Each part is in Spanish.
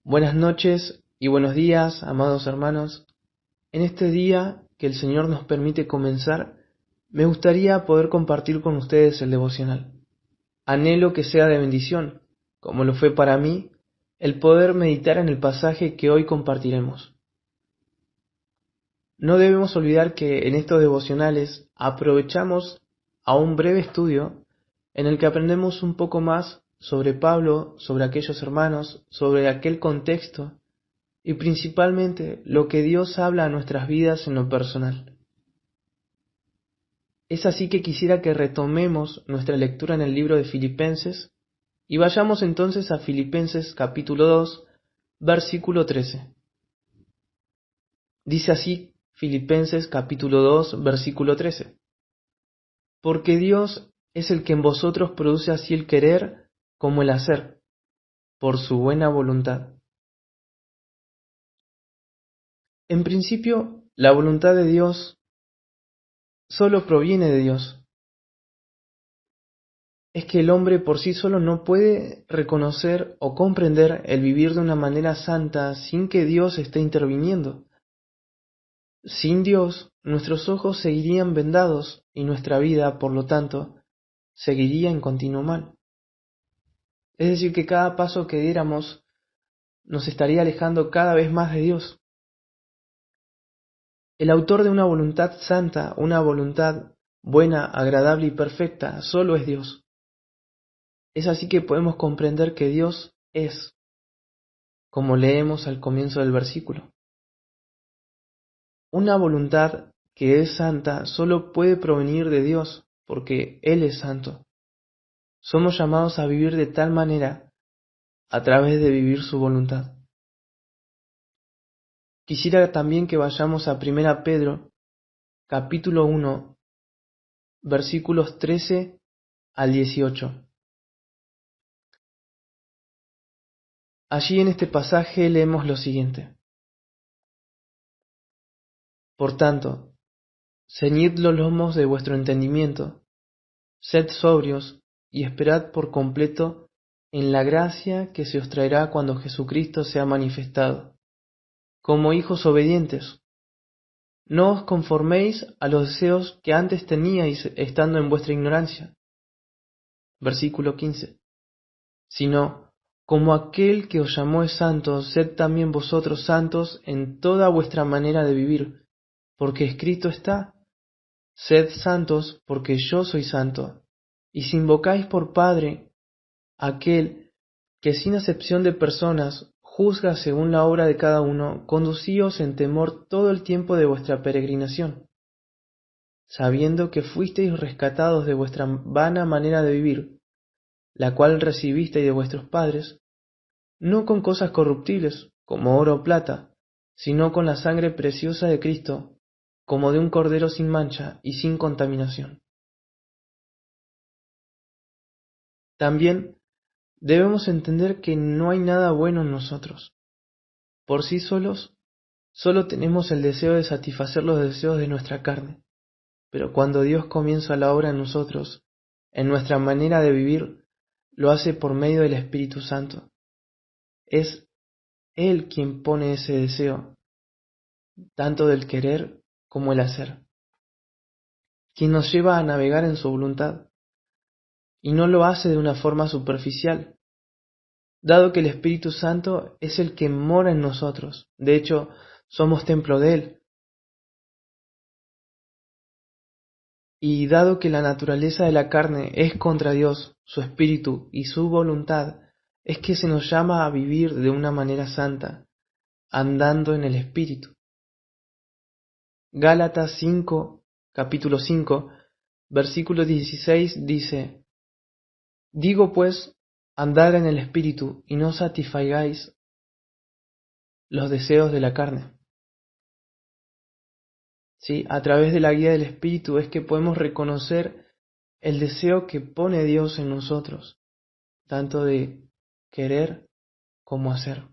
Buenas noches y buenos días, amados hermanos. En este día que el Señor nos permite comenzar, me gustaría poder compartir con ustedes el devocional. Anhelo que sea de bendición, como lo fue para mí, el poder meditar en el pasaje que hoy compartiremos. No debemos olvidar que en estos devocionales aprovechamos a un breve estudio en el que aprendemos un poco más sobre Pablo, sobre aquellos hermanos, sobre aquel contexto y principalmente lo que Dios habla a nuestras vidas en lo personal. Es así que quisiera que retomemos nuestra lectura en el libro de Filipenses y vayamos entonces a Filipenses capítulo 2, versículo 13. Dice así Filipenses capítulo 2, versículo 13. Porque Dios es el que en vosotros produce así el querer como el hacer, por su buena voluntad. En principio, la voluntad de Dios solo proviene de Dios. Es que el hombre por sí solo no puede reconocer o comprender el vivir de una manera santa sin que Dios esté interviniendo. Sin Dios, nuestros ojos seguirían vendados y nuestra vida, por lo tanto, seguiría en continuo mal. Es decir, que cada paso que diéramos nos estaría alejando cada vez más de Dios. El autor de una voluntad santa, una voluntad buena, agradable y perfecta, solo es Dios. Es así que podemos comprender que Dios es, como leemos al comienzo del versículo. Una voluntad que es santa solo puede provenir de Dios, porque Él es santo. Somos llamados a vivir de tal manera a través de vivir su voluntad. Quisiera también que vayamos a 1 Pedro, capítulo 1, versículos 13 al 18. Allí en este pasaje leemos lo siguiente. Por tanto, ceñid los lomos de vuestro entendimiento, sed sobrios y esperad por completo en la gracia que se os traerá cuando Jesucristo sea manifestado. Como hijos obedientes, no os conforméis a los deseos que antes teníais estando en vuestra ignorancia. Versículo 15. Sino, como aquel que os llamó es santo, sed también vosotros santos en toda vuestra manera de vivir, porque escrito está, sed santos porque yo soy santo. Y si invocáis por Padre aquel que sin acepción de personas juzga según la obra de cada uno, conducíos en temor todo el tiempo de vuestra peregrinación, sabiendo que fuisteis rescatados de vuestra vana manera de vivir, la cual recibisteis de vuestros padres, no con cosas corruptibles, como oro o plata, sino con la sangre preciosa de Cristo, como de un cordero sin mancha y sin contaminación. También debemos entender que no hay nada bueno en nosotros. Por sí solos, solo tenemos el deseo de satisfacer los deseos de nuestra carne. Pero cuando Dios comienza la obra en nosotros, en nuestra manera de vivir, lo hace por medio del Espíritu Santo. Es Él quien pone ese deseo, tanto del querer como el hacer, quien nos lleva a navegar en su voluntad, y no lo hace de una forma superficial, dado que el Espíritu Santo es el que mora en nosotros. De hecho, somos templo de Él. Y dado que la naturaleza de la carne es contra Dios, su Espíritu y su voluntad, es que se nos llama a vivir de una manera santa, andando en el Espíritu. Gálatas 5, capítulo 5, versículo 16 dice, Digo pues, andad en el Espíritu y no satisfagáis los deseos de la carne. ¿Sí? A través de la guía del Espíritu es que podemos reconocer el deseo que pone Dios en nosotros, tanto de querer como hacer,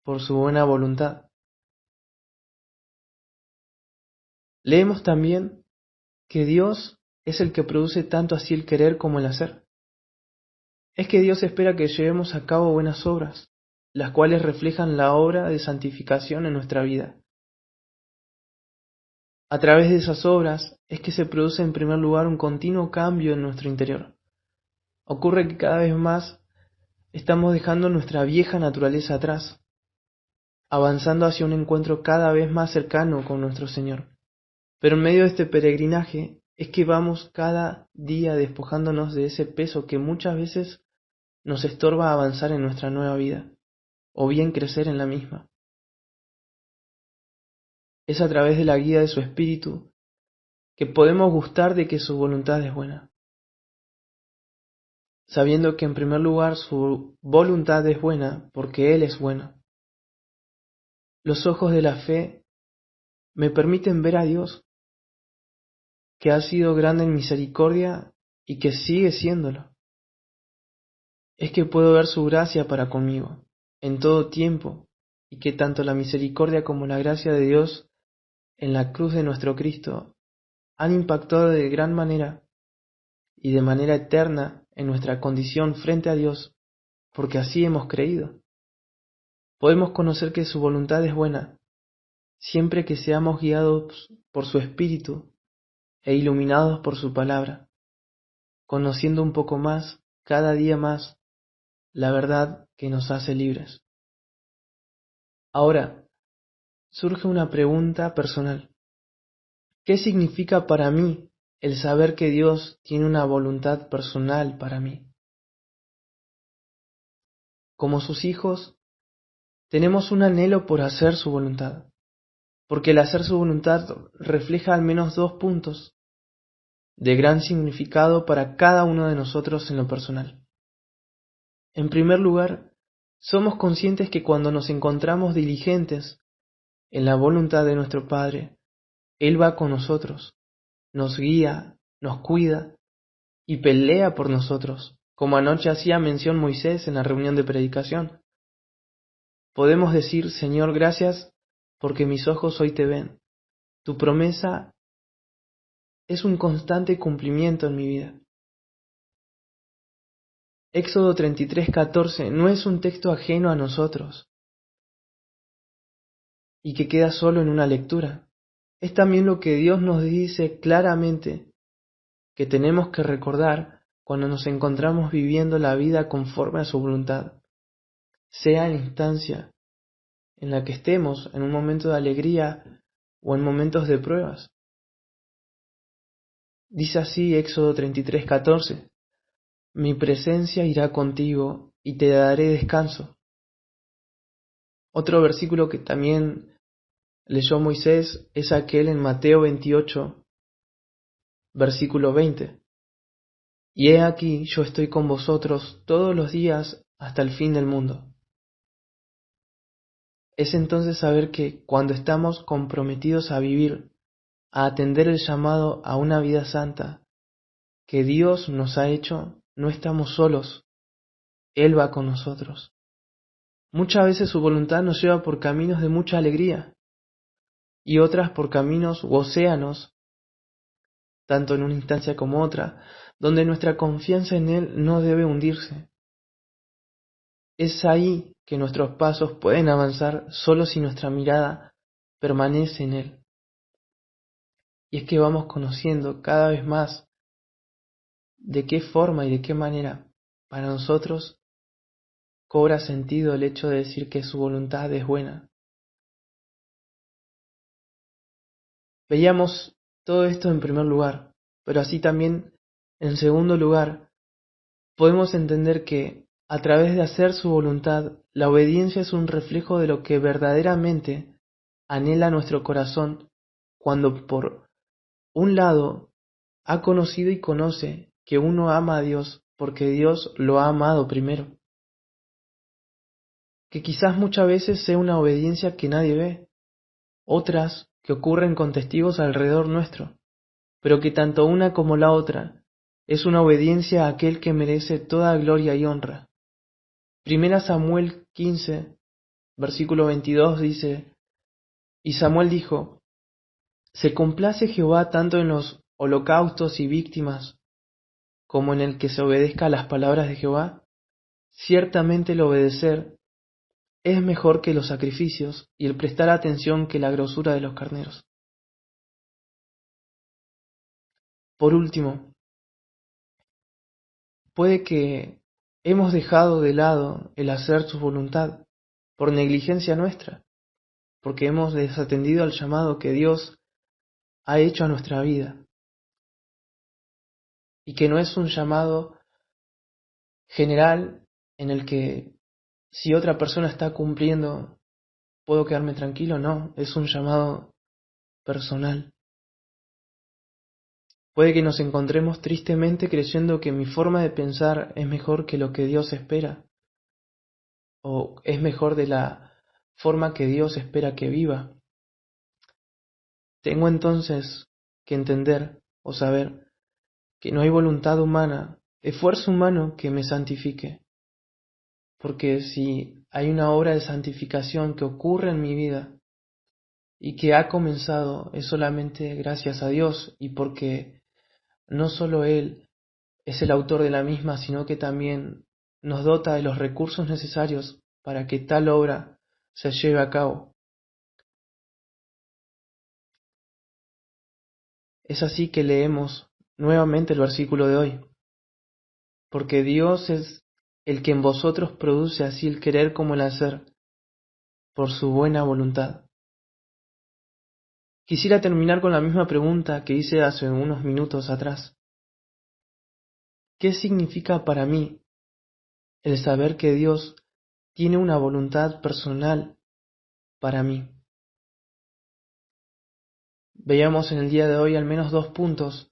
por su buena voluntad. Leemos también que Dios es el que produce tanto así el querer como el hacer. Es que Dios espera que llevemos a cabo buenas obras, las cuales reflejan la obra de santificación en nuestra vida. A través de esas obras es que se produce en primer lugar un continuo cambio en nuestro interior. Ocurre que cada vez más estamos dejando nuestra vieja naturaleza atrás, avanzando hacia un encuentro cada vez más cercano con nuestro Señor. Pero en medio de este peregrinaje es que vamos cada día despojándonos de ese peso que muchas veces nos estorba avanzar en nuestra nueva vida, o bien crecer en la misma. Es a través de la guía de su Espíritu que podemos gustar de que su voluntad es buena, sabiendo que en primer lugar su voluntad es buena porque Él es bueno. Los ojos de la fe me permiten ver a Dios, que ha sido grande en misericordia y que sigue siéndolo. Es que puedo ver su gracia para conmigo, en todo tiempo, y que tanto la misericordia como la gracia de Dios en la cruz de nuestro Cristo han impactado de gran manera y de manera eterna en nuestra condición frente a Dios, porque así hemos creído. Podemos conocer que su voluntad es buena, siempre que seamos guiados por su Espíritu e iluminados por su palabra, conociendo un poco más, cada día más, la verdad que nos hace libres. Ahora, surge una pregunta personal. ¿Qué significa para mí el saber que Dios tiene una voluntad personal para mí? Como sus hijos, tenemos un anhelo por hacer su voluntad, porque el hacer su voluntad refleja al menos dos puntos de gran significado para cada uno de nosotros en lo personal. En primer lugar, somos conscientes que cuando nos encontramos diligentes en la voluntad de nuestro Padre, Él va con nosotros, nos guía, nos cuida y pelea por nosotros, como anoche hacía mención Moisés en la reunión de predicación. Podemos decir, Señor, gracias porque mis ojos hoy te ven. Tu promesa es un constante cumplimiento en mi vida. Éxodo 33:14 no es un texto ajeno a nosotros y que queda solo en una lectura. Es también lo que Dios nos dice claramente que tenemos que recordar cuando nos encontramos viviendo la vida conforme a su voluntad, sea en la instancia en la que estemos, en un momento de alegría o en momentos de pruebas. Dice así Éxodo 33:14, mi presencia irá contigo y te daré descanso. Otro versículo que también leyó Moisés es aquel en Mateo 28, versículo 20. Y he aquí yo estoy con vosotros todos los días hasta el fin del mundo. Es entonces saber que cuando estamos comprometidos a vivir, a atender el llamado a una vida santa que Dios nos ha hecho, no estamos solos, Él va con nosotros. Muchas veces su voluntad nos lleva por caminos de mucha alegría y otras por caminos u océanos, tanto en una instancia como otra, donde nuestra confianza en Él no debe hundirse. Es ahí que nuestros pasos pueden avanzar solo si nuestra mirada permanece en Él. Y es que vamos conociendo cada vez más de qué forma y de qué manera para nosotros cobra sentido el hecho de decir que su voluntad es buena. Veíamos todo esto en primer lugar, pero así también, en segundo lugar, podemos entender que, a través de hacer su voluntad, la obediencia es un reflejo de lo que verdaderamente anhela nuestro corazón cuando, por un lado, ha conocido y conoce que uno ama a Dios porque Dios lo ha amado primero. Que quizás muchas veces sea una obediencia que nadie ve, otras que ocurren con testigos alrededor nuestro, pero que tanto una como la otra es una obediencia a aquel que merece toda gloria y honra. Primera Samuel 15, versículo 22 dice, y Samuel dijo, ¿se complace Jehová tanto en los holocaustos y víctimas como en el que se obedezca a las palabras de Jehová? Ciertamente el obedecer es mejor que los sacrificios y el prestar atención que la grosura de los carneros. Por último, puede que hemos dejado de lado el hacer su voluntad por negligencia nuestra, porque hemos desatendido al llamado que Dios ha hecho a nuestra vida, y que no es un llamado general en el que si otra persona está cumpliendo puedo quedarme tranquilo, no, es un llamado personal. Puede que nos encontremos tristemente creyendo que mi forma de pensar es mejor que lo que Dios espera, o es mejor de la forma que Dios espera que viva. Tengo entonces que entender o saber que no hay voluntad humana, esfuerzo humano que me santifique, porque si hay una obra de santificación que ocurre en mi vida y que ha comenzado es solamente gracias a Dios y porque no solo Él es el autor de la misma, sino que también nos dota de los recursos necesarios para que tal obra se lleve a cabo. Es así que leemos nuevamente el versículo de hoy, porque Dios es el que en vosotros produce así el querer como el hacer, por su buena voluntad. Quisiera terminar con la misma pregunta que hice hace unos minutos atrás. ¿Qué significa para mí el saber que Dios tiene una voluntad personal para mí? Veamos en el día de hoy al menos 2 puntos,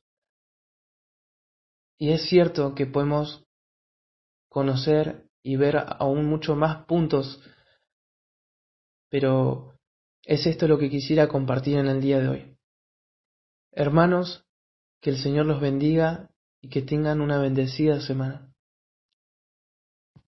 y es cierto que podemos conocer y ver aún mucho más puntos, pero es esto lo que quisiera compartir en el día de hoy. Hermanos, que el Señor los bendiga y que tengan una bendecida semana.